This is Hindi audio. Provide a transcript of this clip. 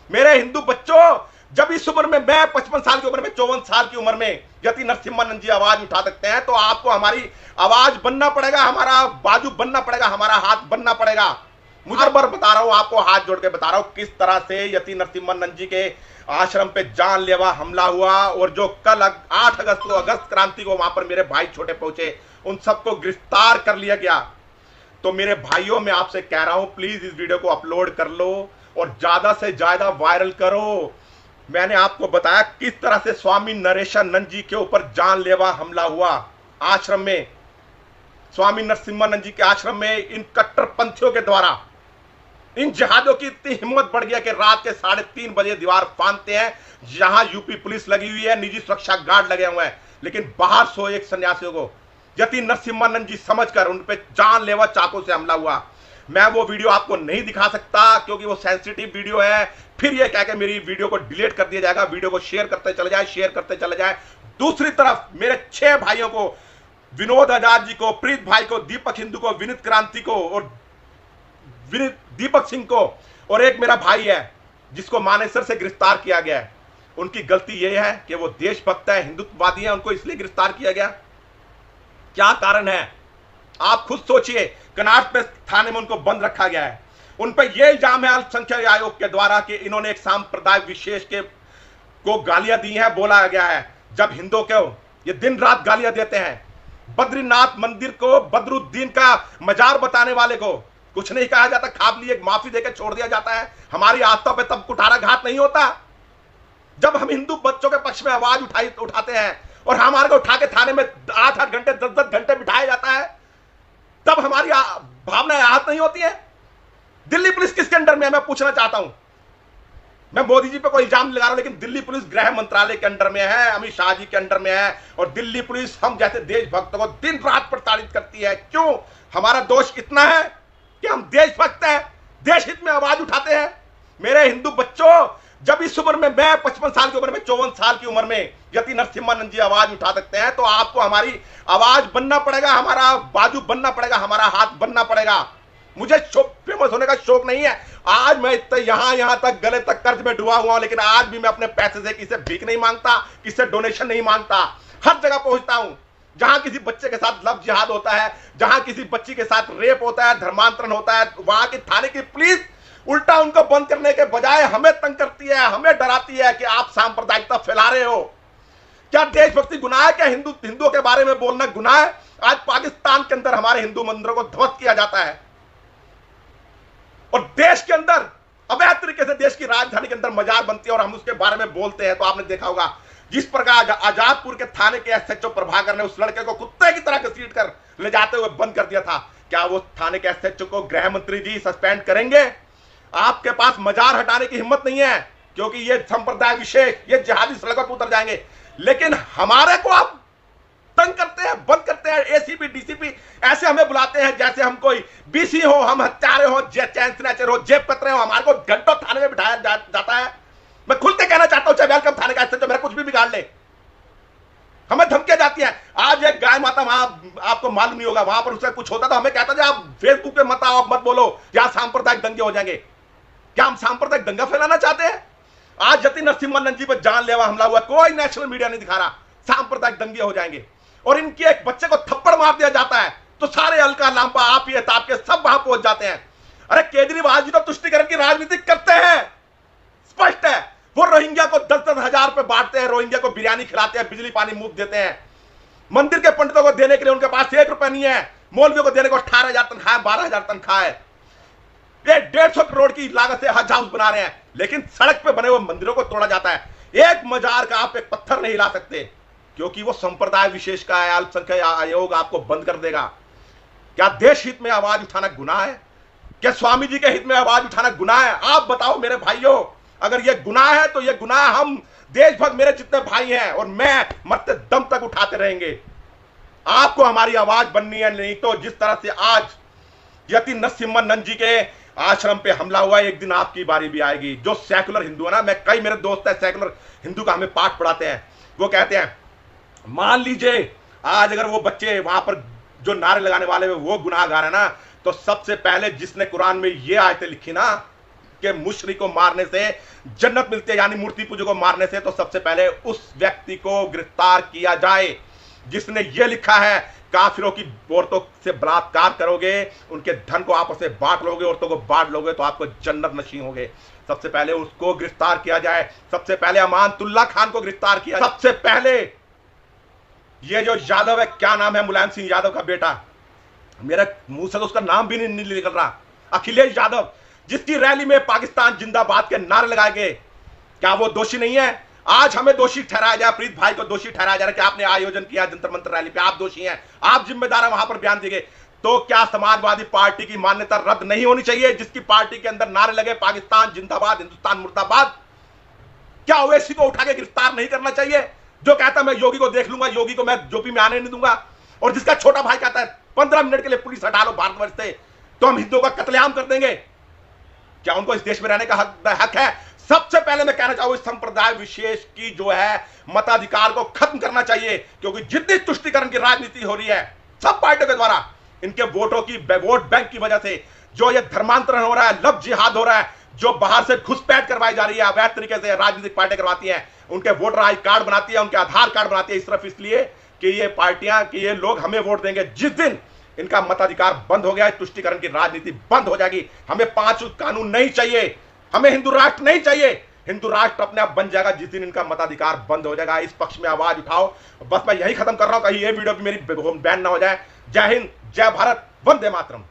मेरे हिंदू बच्चों, जब इस उम्र में, मैं 55 साल की उम्र में, 54 साल की उम्र में यति नरसिम्हानंद जी आवाज उठा सकते हैं, तो आपको हमारी आवाज बनना पड़ेगा, हमारा बाजू बनना पड़ेगा, हमारा हाथ बनना पड़ेगा। मुझे बार बता रहा हूं, आपको हाथ जोड़ के बता रहा हूं किस तरह से यति नरसिम्हानंद जी के आश्रम पे जानलेवा हमला हुआ, और जो कल 8 अगस्त को, अगस्त क्रांति को वहां पर मेरे भाई छोटे पहुंचे, उन सबको गिरफ्तार कर लिया गया। तो मेरे भाइयों, मैं आपसे कह रहा हूं, प्लीज इस वीडियो को अपलोड कर लो और ज्यादा से ज्यादा वायरल करो। मैंने आपको बताया किस तरह से स्वामी नरेशानंद जी के ऊपर जानलेवा हमला हुआ आश्रम में, स्वामी नरसिम्हानंद जी के आश्रम में इन कट्टरपंथियों के द्वारा। इन जिहादियों की इतनी हिम्मत बढ़ गया कि रात के 3:30 बजे दीवार फांदते हैं, जहां यूपी पुलिस लगी हुई है, निजी सुरक्षा गार्ड लगे हुए हैं, लेकिन बाहर सोए एक सन्यासियों को यति नरसिम्हानंद जी समझकर उन पे जानलेवा चाकू से हमला हुआ। मैं वो वीडियो आपको नहीं दिखा सकता क्योंकि वो सेंसिटिव वीडियो है, फिर ये कह के मेरी वीडियो को डिलीट कर दिया जाएगा। वीडियो को शेयर करते चले जाए, शेयर करते चले जाए। दूसरी तरफ मेरे 6 भाइयों को, विनोद आजाद जी को, प्रीत भाई को, दीपक हिंदू को, विनीत क्रांति को और दीपक सिंह को, और एक मेरा भाई है जिसको मानेसर से गिरफ्तार किया गया है। उनकी गलती यह है कि वो देशभक्त है, हिंदुत्ववादी है, उनको इसलिए गिरफ्तार किया गया। क्या कारण है आप खुद सोचिए। कनाट पे थाने में उनको बंद रखा गया है। उन पर यह इल्जाम है अल्पसंख्यक आयोग के द्वारा कि इन्होंने एक सांप्रदाय विशेष के को गालियां दी हैं। बोला गया है जब हिंदुओं को ये दिन रात गालियां देते हैं, बद्रीनाथ मंदिर को बदरुद्दीन का मजार बताने वाले को कुछ नहीं कहा जाता, खाबली एक माफी देकर छोड़ दिया जाता है। हमारी आस्था पे तब कुठाराघात नहीं होता। जब हम हिंदू बच्चों के पक्ष में आवाज उठाते हैं और हमारे को उठा के थाने में 8-8 घंटे 10-10 घंटे बिठाया जाता है, तब हमारी भावनाएं आहत नहीं होती है। दिल्ली पुलिस किसके अंडर में है, मैं पूछना चाहता हूं। मैं मोदी जी पे कोई इल्जाम लगा रहा हूं, लेकिन दिल्ली पुलिस गृह मंत्रालय के अंडर में है, अमित शाह जी के अंडर में है, और दिल्ली पुलिस हम जैसे देशभक्तों को दिन रात प्रताड़ित करती है। क्यों? हमारा दोष इतना है कि हम देशभक्त हैं, देश हित में आवाज उठाते हैं। मेरे हिंदू बच्चों, जब इस उम्र में, मैं 55 साल की उम्र में, 54 साल की उम्र में यति नरसिम्हानंद जी आवाज उठा सकते हैं, तो आपको हमारी आवाज बनना पड़ेगा, हमारा बाजू बनना पड़ेगा, हमारा हाथ बनना पड़ेगा। मुझे फेमस होने का शौक नहीं है। आज मैं इतना यहां तक गले तक कर्ज में डूबा हुआ हूं, लेकिन आज भी मैं अपने पैसे से किसी भीख नहीं मांगता, किसी डोनेशन नहीं मांगता। हर जगह पहुंचता हूं जहां किसी बच्चे के साथ लव जिहाद होता है, जहां किसी बच्ची के साथ रेप होता है, धर्मांतरण होता है, वहां की थाने की पुलिस उल्टा उनको बंद करने के बजाय हमें तंग करती है, हमें डराती है कि आप सांप्रदायिकता फैला रहे हो। क्या देशभक्ति गुनाह है? क्या हिंदुओं के बारे में बोलना गुनाह है? आज पाकिस्तान के अंदर हमारे हिंदू मंदिरों को ध्वस्त किया जाता है, और देश के अंदर अवैध तरीके से देश की राजधानी के अंदर मजार बनती है और हम उसके बारे में बोलते हैं। तो आपने देखा होगा जिस प्रकार आजादपुर के थाने के एसएचओ प्रभाकर ने उस लड़के को कुत्ते की तरह घसीट कर ले जाते हुए बंद कर दिया था, क्या वो थाने के एसएचओ को गृह मंत्री जी सस्पेंड करेंगे? आपके पास मजार हटाने की हिम्मत नहीं है क्योंकि ये संप्रदाय विशेष, ये जिहादी सड़कों पर उतर जाएंगे, लेकिन हमारे को आप तंग करते हैं, बंद करते हैं। एसीपी डीसीपी ऐसे हमें बुलाते हैं जैसे हम कोई बीसी हो, हम हत्यारे हो, चैन स्नैचर हो, जेब कतरे हो। हमारे को घंटों थाने में बिठाया जाता है। मैं खुल के कहना चाहता हूं, चाहे वेलकम थाने का एसएचओ मेरा कुछ भी बिगाड़ ले, हमें धमकियां जाती हैं। आज एक गाय माता, वहां आपको मालूम नहीं होगा, वहां पर उसका कुछ होता तो हमें कहता था आप फेसबुक पे मत आओ, मत बोलो, यहां सांप्रदायिक दंगे हो जाएंगे। क्या हम सांप्रदायिक दंगा फैलाना चाहते हैं? आज यति नरसिम्हानंद जी पर जानलेवा हमला हुआ, कोई नेशनल मीडिया नहीं दिखा रहा। सांप्रदायिक दंगे हो जाएंगे और इनके एक बच्चे को थप्पड़ मार दिया जाता है तो सारे अलका लांपा, आप ही ताप के सब वहां पहुंच जाते हैं। अरे केजरीवाल जी तो तुष्टिकरण की राजनीति करते हैं, स्पष्ट है। वो रोहिंग्या को 10-10 हजार रुपए बांटते हैं, रोहिंग्या को बिरयानी खिलाते हैं, बिजली पानी मुफ्त देते हैं। मंदिर के पंडितों को देने के लिए उनके पास 1 रुपए नहीं है, मौलवियों को देने को 18,000 तनख्वाह है, 12,000 तनख्वाह है। ये 150 करोड़ की लागत से हज हाउस बना रहे हैं, लेकिन सड़क पे बने हुए मंदिरों को तोड़ा जाता है। एक मजार का आप एक पत्थर नहीं हिला सकते क्योंकि वो संप्रदाय विशेष का है। अल्पसंख्यक आयोग आपको बंद कर देगा। क्या देश हित में आवाज उठाना गुनाह है? क्या स्वामी जी के हित में आवाज उठाना गुनाह है? आप बताओ मेरे भाइयों, अगर ये गुनाह है तो ये गुनाह हम देशभक्त, मेरे जितने भाई हैं और मैं मरते दम तक उठाते रहेंगे। आपको हमारी आवाज बननी है, नहीं तो जिस तरह से आज यति नरसिम्हानंद जी के आश्रम पे हमला हुआ, एक दिन आपकी बारी भी आएगी। जो सेकुलर हिंदू है ना, मैं कई मेरे दोस्त है सेकुलर हिंदू का हमें पाठ पढ़ाते हैं, वो कहते हैं मान लीजिए आज अगर वो बच्चे वहां पर जो नारे लगाने वाले वो गुनाहगार है ना, तो सबसे पहले जिसने कुरान में ये आयतें लिखी ना के मुशरी को मारने से जन्नत मिलती है, यानी मूर्ति पूजक को मारने से। तो सबसे पहले उस व्यक्ति को गिरफ्तार किया जाए जिसने ये लिखा है काफिरों की औरतों से बलात्कार करोगे, उनके धन को आपस में बांट लोगे, औरतों को बांट लोगे तो आपको जन्नत नसीब होगे। सबसे पहले उसको गिरफ्तार किया जाए। सबसे पहले अमानतुल्लाह खान को गिरफ्तार किया। सबसे पहले ये जो यादव है, क्या नाम है, मुलायम सिंह यादव का बेटा, मेरे मुंह से तो उसका नाम भी नहीं निकल रहा, अखिलेश यादव, जिसकी रैली में पाकिस्तान जिंदाबाद के नारे लगाए गए, क्या वो दोषी नहीं है? आज हमें दोषी ठहराया जाए, प्रीत भाई को दोषी ठहराया जा रहा है कि आपने आयोजन किया जंतर मंतर रैली पे, आप दोषी हैं, आप जिम्मेदार हैं, वहां पर बयान दिए गए। तो क्या समाजवादी पार्टी की मान्यता रद्द नहीं होनी चाहिए, जिसकी पार्टी के अंदर नारे लगे पाकिस्तान जिंदाबाद, हिंदुस्तान मुर्दाबाद? क्या ओवैसी को उठा के गिरफ्तार नहीं करना चाहिए, जो कहता है मैं योगी को देख लूंगा, योगी को मैं जोपी में आने नहीं दूंगा, और जिसका छोटा भाई कहता है 15 मिनट के लिए पुलिस हटा लो भारतवर्ष से तो हम हिंदुओं का कत्लेआम कर देंगे? क्या उनको इस देश में रहने का हक है? सबसे पहले मैं कहना चाहूंगा, इस संप्रदाय विशेष की जो है मताधिकार को खत्म करना चाहिए, क्योंकि जितनी तुष्टीकरण की राजनीति हो रही है सब पार्टियों के द्वारा, इनके वोटों की, वोट बैंक की वजह से जो ये धर्मांतरण हो रहा है, लव जिहाद हो रहा है, जो बाहर से घुसपैठ करवाई जा रही है, अवैध तरीके से राजनीतिक पार्टियां करवाती हैं, उनके वोटर आई कार्ड बनाती है, उनके आधार कार्ड बनाती है, सिर्फ इसलिए कि ये पार्टियां, कि ये लोग हमें वोट देंगे। जिस दिन इनका मताधिकार बंद हो गया, तुष्टीकरण की राजनीति बंद हो जाएगी। हमें 5 कानून नहीं चाहिए, हमें हिंदू राष्ट्र नहीं चाहिए, हिंदू राष्ट्र अपने आप बन जाएगा जिस दिन इनका मताधिकार बंद हो जाएगा। इस पक्ष में आवाज उठाओ। बस मैं यही खत्म कर रहा हूं, कहीं ये वीडियो भी मेरी बैन ना हो जाए। जय हिंद, जय भारत, वंदे मातरम।